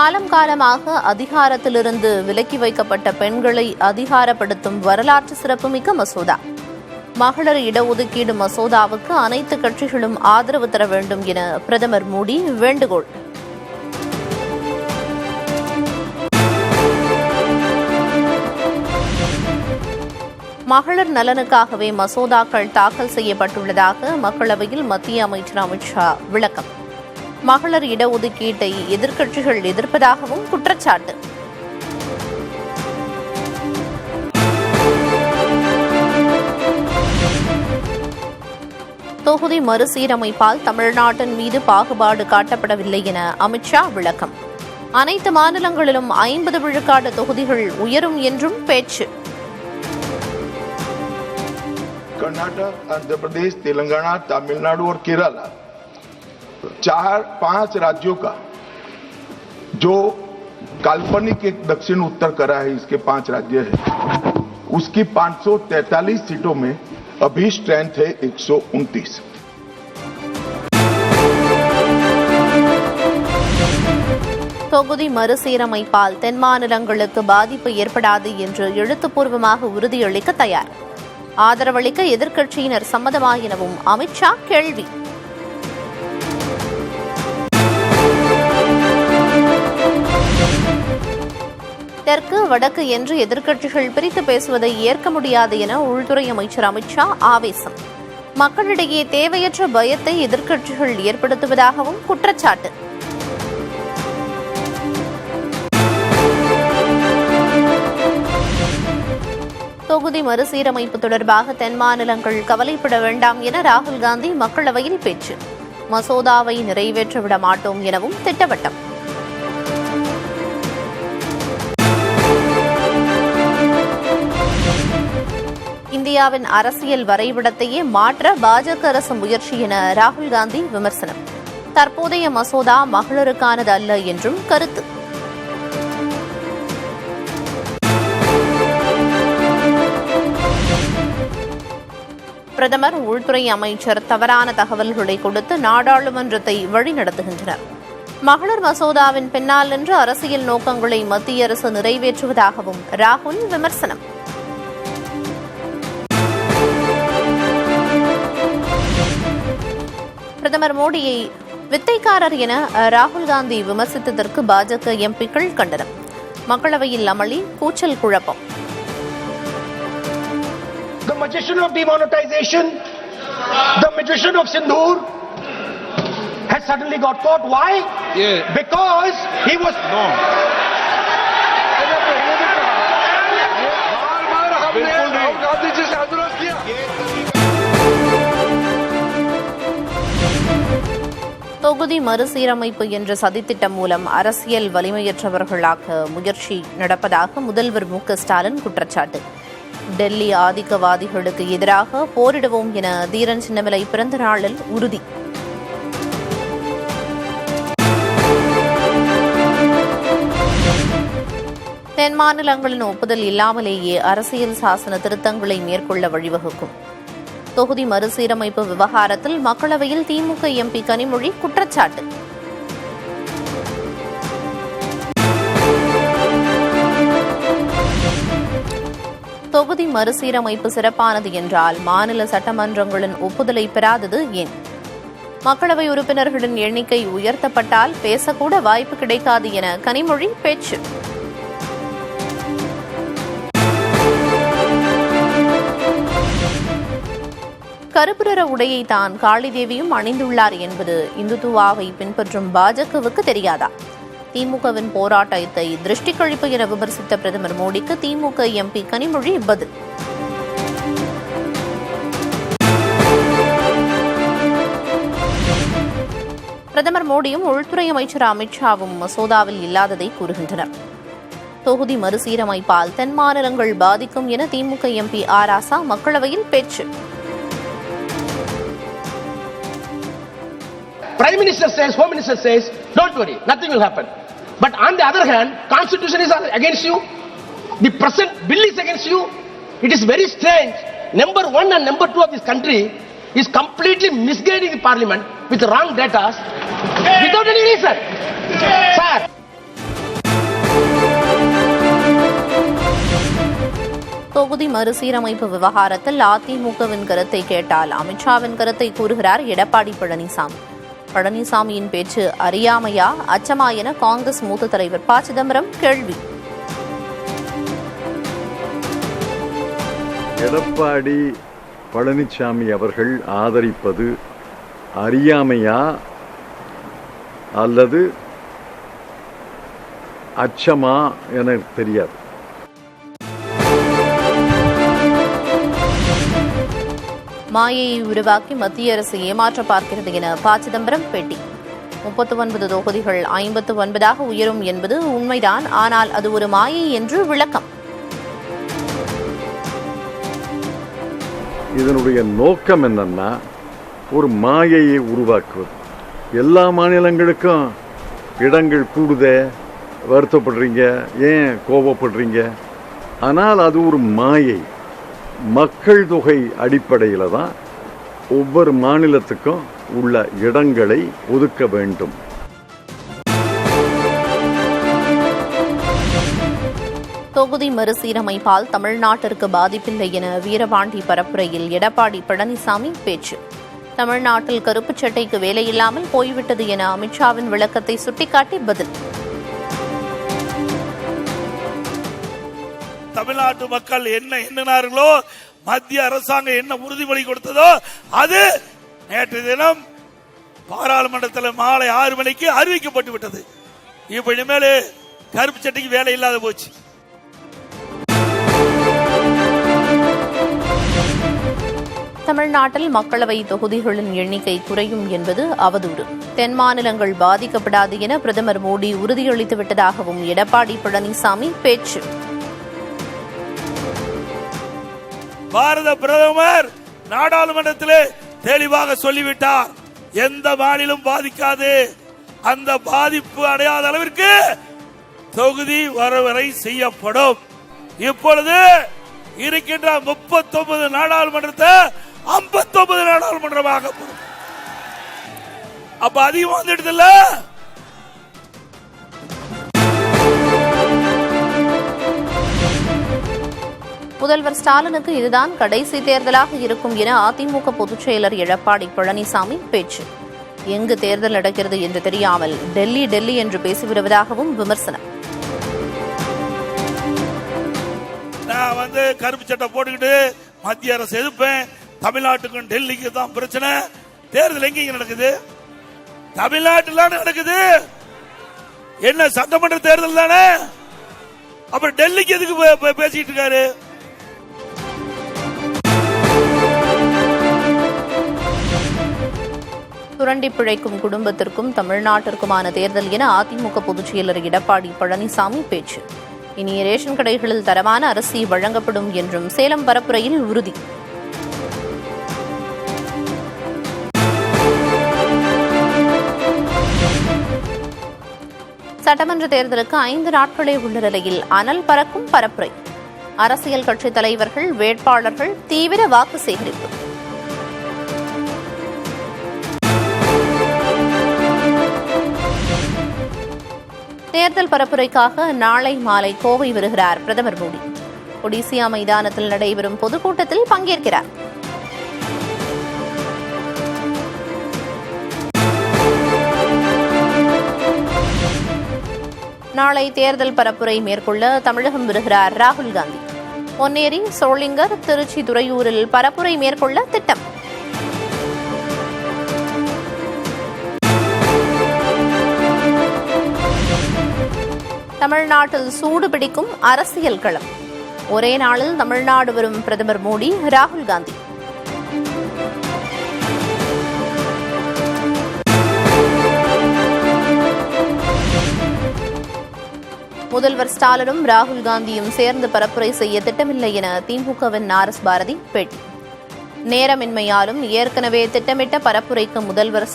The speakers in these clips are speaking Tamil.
காலம் காலமாக அதிகாரத்திலிருந்து விலக்கி வைக்கப்பட்ட பெண்களை அதிகாரப்படுத்தும் வரலாற்று சிறப்புமிக்க மசோதா. மகளிர் இடஒதுக்கீடு மசோதாவுக்கு அனைத்து கட்சிகளும் ஆதரவு தர வேண்டும் என பிரதமர் மோடி வேண்டுகோள். மகளிர் நலனுக்காகவே மசோதாக்கள் தாக்கல் செய்யப்பட்டுள்ளதாக மக்களவையில் மத்திய அமைச்சர் அமித் ஷா விளக்கம். மகளிர் இடஒதுக்கீட்டை எதிர்க்கட்சிகள் எதிர்ப்பதாகவும் குற்றச்சாட்டு. தொகுதி மறுசீரமைப்பால் தமிழ்நாட்டின் மீது பாகுபாடு காட்டப்படவில்லை என அமித் ஷா விளக்கம். அனைத்து மாநிலங்களிலும் 50 விழுக்காடு தொகுதிகள் உயரும் என்றும் பேச்சு. कर्नाटक, आंध्र प्रदेश, तेलंगाना, तमिलनाडु और केरला 4-5 राज्यों का जो काल्पनिक एक दक्षिण उत्तर करा है, इसके 5 राज्य है, उसकी 543 सीटों में अभी स्ट्रेंथ है 129. தொகுதி மறுசீரமைப்பால் தென் மாநிலங்களுக்கு பாதிப்பு ஏற்படாது என்று எழுத்துப்பூர்வமாக உறுதியளிக்க தயார். ஆதரவளிக்க எதிர்க்கட்சியினர் சம்மதமா எனவும் அமித் ஷா கேள்வி. தெற்கு வடக்கு என்று எதிர்க்கட்சிகள் பிரித்து பேசுவதை ஏற்க முடியாது என உள்துறை அமைச்சர் அமித் ஷா ஆவேசம். மக்களிடையே தேவையற்ற பயத்தை எதிர்க்கட்சிகள் ஏற்படுத்துவதாகவும் குற்றச்சாட்டு. தொகுதி மறுசீரமைப்பு தொடர்பாக தென் மாநிலங்கள் கவலைப்பட வேண்டாம் என ராகுல் காந்தி மக்களவையில் பேச்சு. மசோதாவை நிறைவேற்றவிட மாட்டோம் எனவும் திட்டவட்டம். இந்தியாவின் அரசியல் வரைபடத்தையே மாற்ற பாஜக அரசு முயற்சி என ராகுல் காந்தி விமர்சனம். தற்போதைய மசோதா மகளிருக்கானது அல்ல என்றும் கருத்து. பிரதமர், உள்துறை அமைச்சர் தவறான தகவல்களை கொடுத்து நாடாளுமன்றத்தை வழிநடத்துகின்றனர். மகளிர் மசோதாவின் பின்னால் நின்று அரசியல் நோக்கங்களை மத்திய அரசு நிறைவேற்றுவதாகவும் ராகுல் விமர்சனம். பிரதமர் மோடியை வித்தைக்காரர் என ராகுல் காந்தி விமர்சித்ததற்கு பாஜக எம்பிக்கள் கண்டனம். மக்களவையில் அமளி, கூச்சல், குழப்பம். The magician of demonetization, the magician of Sindoor has suddenly got caught. Why? Yeah. Because he was... No. தொகுதி மறுசீரமைப்பு என்ற சதித்திட்டம் மூலம் அரசியல் வலிமையற்றவர்களாக முயற்சி நடப்பதாக முதல்வர் மு க ஸ்டாலின் குற்றச்சாட்டு. டெல்லி ஆதிக்கவாதிகளுக்கு எதிராக போரிடுவோம் என தீரன் சின்னமலை பிறந்த நாளில் உறுதி. தென் மாநிலங்களின் ஒப்புதல் இல்லாமலேயே அரசியல் சாசன திருத்தங்களை மேற்கொள்ள வழிவகுக்கும். தொகுதி மறுசீரமைப்பு விவகாரத்தில் மக்களவையில் திமுக எம்பி கனிமொழி குற்றச்சாட்டு. தொகுதி மறுசீரமைப்பு சிறப்பானது என்றால் மாநில சட்டமன்றங்களின் ஒப்புதலை பெறாதது ஏன்? மக்களவை உறுப்பினர்களின் எண்ணிக்கை உயர்த்தப்பட்டால் பேசக்கூட வாய்ப்பு கிடைக்காது என கனிமொழி பேச்சு. கருப்பு நிற உடையை தான் காளிதேவியும் அணிந்துள்ளார் என்பது இந்துத்துவாவை பின்பற்றும் பாஜகவுக்கு தெரியாதா? திமுகவின் போராட்டத்தை திருஷ்டி கழிப்பு என விமர்சித்த பிரதமர் மோடிக்கு திமுக எம்பி கனிமொழி பதில். பிரதமர் மோடியும் உள்துறை அமைச்சர் அமித் ஷாவும் மசோதாவில் இல்லாததை கூறுகின்றனர். தொகுதி மறுசீரமைப்பால் தென் மாநிலங்கள் பாதிக்கும் என திமுக எம்பி ஆர் ராசா மக்களவையில் பேச்சு. Prime Minister says, Home Minister says, don't worry, nothing will happen. But on the other hand, Constitution is against you. The present bill is against you. It is very strange. Number 1 and number 2 of this country is completely misguiding the Parliament with wrong data without any reason. Sir. தொகுதி மறுசீரமைப்பு விவகாரத்தில் அதிமுகவின் கருத்தை கேட்டால் அமித்ஷாவின் கருத்தை கூறுகிறார் எடப்பாடி பழனிசாமி. பழனிசாமியின் பேச்சு அறியாமையா அச்சமா என காங்கிரஸ் மூத்த தலைவர் ப. சிதம்பரம் கேள்வி. எடப்பாடி பழனிசாமி அவர்கள் ஆதரிப்பது அறியாமையா அல்லது அச்சமா என தெரியாது. மாயையை உருவாக்கி மத்திய அரசு ஏமாற்ற பார்க்கிறது என ப. சிதம்பரம் பேட்டி. 39 தொகுதிகள் 59 உயரும் என்பது உண்மைதான், ஆனால் அது ஒரு மாயை என்று விளக்கம். இதனுடைய நோக்கம் என்னன்னா ஒரு மாயையை உருவாக்குவது. எல்லா மாநிலங்களுக்கும் இடங்கள் கூடுதே, வருத்தப்படுறீங்க, ஏன் கோபப்படுறீங்க? ஆனால் அது ஒரு மாயை. மக்கள் தொகை அடிப்படையில் தான் ஒவ்வொரு மாநிலத்துக்கும் உள்ள இடங்களை ஒதுக்க வேண்டும். தொகுதி மறுசீரமைப்பால் தமிழ்நாட்டிற்கு பாதிப்பில்லை என வீரபாண்டி பரப்புரையில் எடப்பாடி பழனிசாமி பேச்சு. தமிழ்நாட்டில் கருப்புச் சட்டைக்கு வேலையில்லாமல் போய்விட்டது என அமித்ஷாவின் விளக்கத்தை சுட்டிக்காட்டி பதில். தமிழ்நாட்டு மக்கள் என்ன எண்ணினார்களோ, மத்திய அரசாங்கம் என்ன உறுதிமொழி கொடுத்ததோ அது நேற்று தினம் பாராளுமன்றத்தில் மாலை 6 மணிக்கு அறிவிக்கப்பட்டு விட்டது. இப்ப இனிமேல் கருப்பு சட்டைக்கு வேலை இல்லாத போச்சு. தமிழ்நாட்டில் மக்களவை தொகுதிகளின் எண்ணிக்கை குறையும் என்பது அவதூறு. தென் மாநிலங்கள் பாதிக்கப்படாது என பிரதமர் மோடி உறுதியளித்து விட்டதாகவும் எடப்பாடி பழனிசாமி பேச்சு. பாரத பிரதமர் நாடாளுமன்றத்திலே தெளிவாக சொல்லிவிட்டார், எந்த மாநிலம் பாதிக்காது, அந்த பாதிப்பு அடையாத அளவிற்கு தொகுதி வரைவரை செய்யப்படும். இப்பொழுது இருக்கின்ற 39 நாடாளுமன்றத்தை 59 நாடாளுமன்றமாக, அப்ப அதிகமா வந்துடுது இல்ல? முதல்வர் ஸ்டாலினுக்கு இதுதான் கடைசி தேர்தலாக இருக்கும் என அதிமுக பொதுச் செயலர் எடப்பாடி பழனிசாமி பேச்சு. எங்கு தேர்தல் நடக்கிறது என்று தெரியாமல் டெல்லி டெல்லி என்று பேசி வருவதாகவும் விமர்சனம். நான் கருப்பு சட்டை போட்டுக்கிட்டு மத்திய அரசு எதிர்ப்பேன், தமிழ்நாட்டுக்கும் டெல்லிக்கு தான் பிரச்சனை. தேர்தல் எங்க நடக்குது? தமிழ்நாட்டில் நடக்குது. என்ன சட்டமன்ற தேர்தல் தானே? அப்புறம் டெல்லிக்கு எதுக்கு பேசிட்டு இருக்காரு? சுரண்டி பிழைக்கும் குடும்பத்திற்கும் தமிழ்நாட்டிற்குமான தேர்தல் என அதிமுக பொதுச் செயலர் எடப்பாடி பழனிசாமி பேச்சு. இனிய ரேஷன் கடைகளில் தரமான அரிசி வழங்கப்படும் என்றும் சேலம் பரப்புரையில் உறுதி. சட்டமன்ற தேர்தலுக்கு 5 நாட்களே உள்ள நிலையில் அனல் பறக்கும் பரப்புரை. அரசியல் கட்சித் தலைவர்கள், வேட்பாளர்கள் தீவிர வாக்கு சேகரிப்பு. தேர்தல் பரப்புரைக்காக நாளை மாலை கோவை வருகிறார் பிரதமர் மோடி. ஒடிசியா மைதானத்தில் நடைபெறும் பொதுக்கூட்டத்தில் பங்கேற்கிறார். நாளை தேர்தல் பரப்புரை மேற்கொள்ள தமிழகம் வருகிறார் ராகுல் காந்தி. பொன்னேரி, சோளிங்கர், திருச்சி, துறையூரில் பரப்புரை மேற்கொள்ள திட்டம். தமிழ்நாட்டில் சூடு பிடிக்கும் அரசியல் களம். ஒரே நாளில் தமிழ்நாடு வரும் பிரதமர் மோடி, ராகுல் காந்தி. முதல்வர் ஸ்டாலினும் ராகுல் காந்தியும் சேர்ந்து பரப்புரை செய்ய திட்டமில்லை என திமுகவின் ஆர். எஸ். பாரதி பேட்டி. நேரமின்மையாலும் ஏற்கனவே திட்டமிட்ட பரப்புரைக்கு முதல்வர்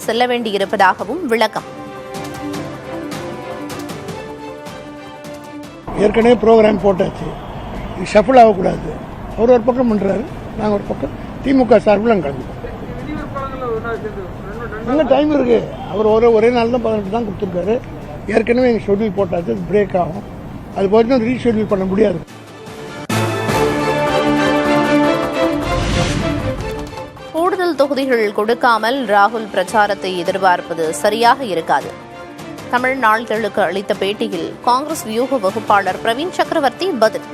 செல்ல வேண்டியிருப்பதாகவும் விளக்கம். ஏற்கனவே ப்ரோக்ராம் போட்டாச்சு, ஷஃபிள் ஆகக்கூடாது. அவர் ஒரு பக்கம் பண்ணுறாரு, நாங்கள் ஒரு பக்கம் திமுக சார்பில் நாங்கள் கிளம்பிட்டோம். இன்னும் டைம் இருக்கு. அவர் ஒரே நாள் தான் 18 தான் கொடுத்துருக்காரு. ஏற்கனவே எங்கள் ஷெட்யூல் போட்டாச்சு, அது பிரேக் ஆகும். அது போய்ட்டு ரீஷெட்யூல் பண்ண முடியாது. தொகுதிகள் கொடுக்காமல் ராகுல் பிரச்சாரத்தை எதிர்பார்ப்பது சரியாக இருக்காது. தமிழ் நாளிதழுக்கு அளித்த பேட்டியில் காங்கிரஸ் வியூக வகுப்பாளர் பிரவீன் சக்கரவர்த்தி பதில்.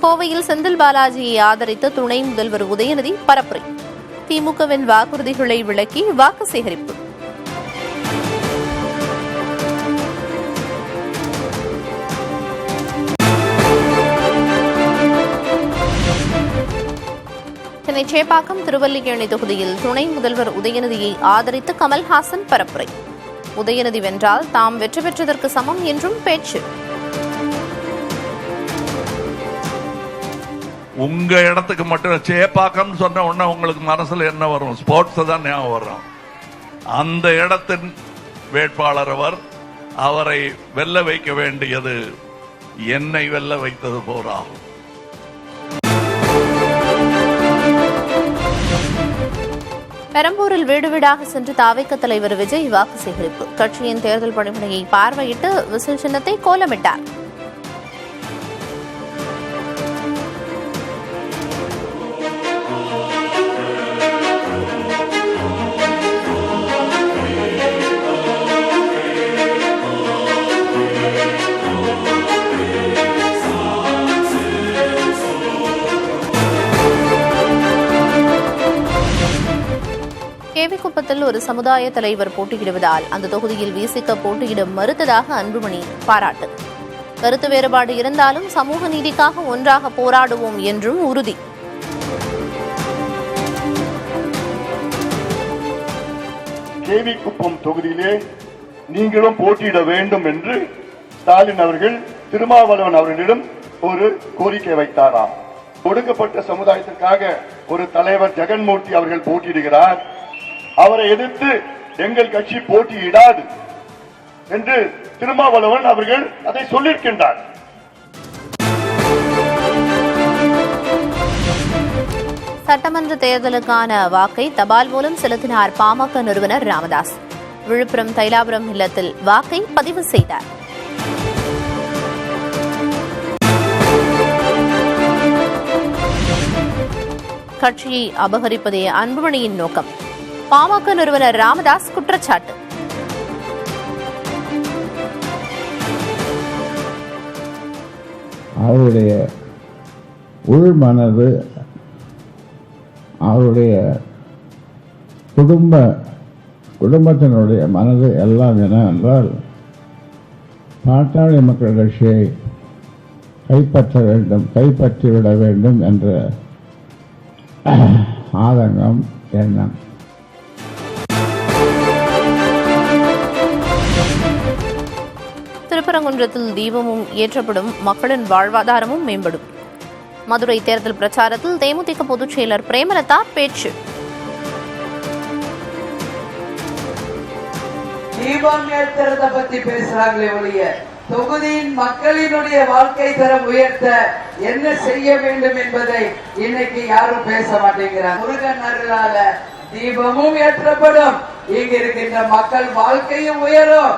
கோவையில் செந்தில் பாலாஜியை ஆதரித்த துணை முதல்வர் உதயநிதி பரப்புரை. திமுகவின் வாக்குறுதிகளை விளக்கி வாக்கு சேகரிப்பு. சென்னை சேப்பாக்கம் திருவல்லிக்கேணி தொகுதியில் துணை முதல்வர் உதயநிதியை ஆதரித்து கமல்ஹாசன் பரப்புரை. உதயநிதி வென்றால் தாம் வெற்றி பெற்றதற்கு சமம் என்றும் பேச்சு. உங்க இடத்துக்கு மட்டும் சேப்பாக்கம் சொன்ன உடனே உங்களுக்கு மனசுல என்ன வரும்? ஸ்போர்ட்ஸ் தான் ஞாபகம் வரும். அந்த இடத்தின் வேட்பாளர் அவரை வெல்ல வைக்க வேண்டியது என்னை வெல்ல வைத்தது போராகும். பெரம்பூரில் வீடு வீடாக சென்று தாவேக தலைவர் விஜய் வாக்கு சேகரிப்பு. கட்சியின் தேர்தல் பணிமனையை பார்வையிட்டு விசில் சின்னத்தை கோலமிட்டார். கேவிக்குப்பத்தில் ஒரு சமுதாய தலைவர் போட்டியிடுவதால் அந்த தொகுதியில் விசிக போட்டியிட மறுத்ததாக அன்புமணி பாராட்டு. கருத்து வேறுபாடு இருந்தாலும் சமூக நீதிக்காக ஒன்றாக போராடுவோம் என்றும் உறுதி. கேவிக்குப்பம் தொகுதியிலே நீங்களும் போட்டியிட வேண்டும் என்று ஸ்டாலின் அவர்கள் திருமாவளவன் அவர்களிடம் ஒரு கோரிக்கை வைத்தாராம். ஒடுக்கப்பட்ட சமுதாயத்திற்காக ஒரு தலைவர் ஜெகன்மூர்த்தி அவர்கள் போட்டியிடுகிறார், அவரை எதிர்த்து எங்கள் கட்சி போட்டியிடாது என்று திருமாவளவன் அவர்கள் அதை சொல்லியிருக்கின்றார். சட்டமன்ற தேர்தலுக்கான வாக்கை தபால் மூலம் செலுத்தினார் பாமக நிறுவனர் ராமதாஸ். விழுப்புரம் தைலாபுரம் இல்லத்தில் வாக்கை பதிவு செய்தார். கட்சியை அபகரிப்பதே அன்புமணியின் நோக்கம். பாமக நிறுவனர் ராமதாஸ் குற்றச்சாட்டு. அவருடைய உள்மனது, அவருடைய குடும்பத்தினுடைய மனது எல்லாம் என்னவென்றால் பாட்டாளி மக்கள் கட்சியை கைப்பற்றிவிட வேண்டும் என்ற ஆதங்கம், எண்ணம். திருப்பரங்குன்றத்தில் தீபமும் ஏற்றப்படும், மக்களின் வாழ்வாதாரமும் மேம்படும். மதுரை தேர்தல் பிரச்சாரத்தில் தேமுதிக பொதுச் செயலர் பிரேமலதா பேச்சு. தீபம் ஏற்றுறத பத்தி பேசுறாங்களே ஒழிய தொகுதியின் மக்களினுடைய வாழ்க்கை தரம் உயர்த்த என்ன செய்ய வேண்டும் என்பதை இன்னைக்கு யாரும் பேச மாட்டேங்கிறாங்க. முருகன் அருளால தீபமும் ஏற்றப்படும், இங்க இருக்கின்ற மக்கள் வாழ்க்கையும் உயரும்.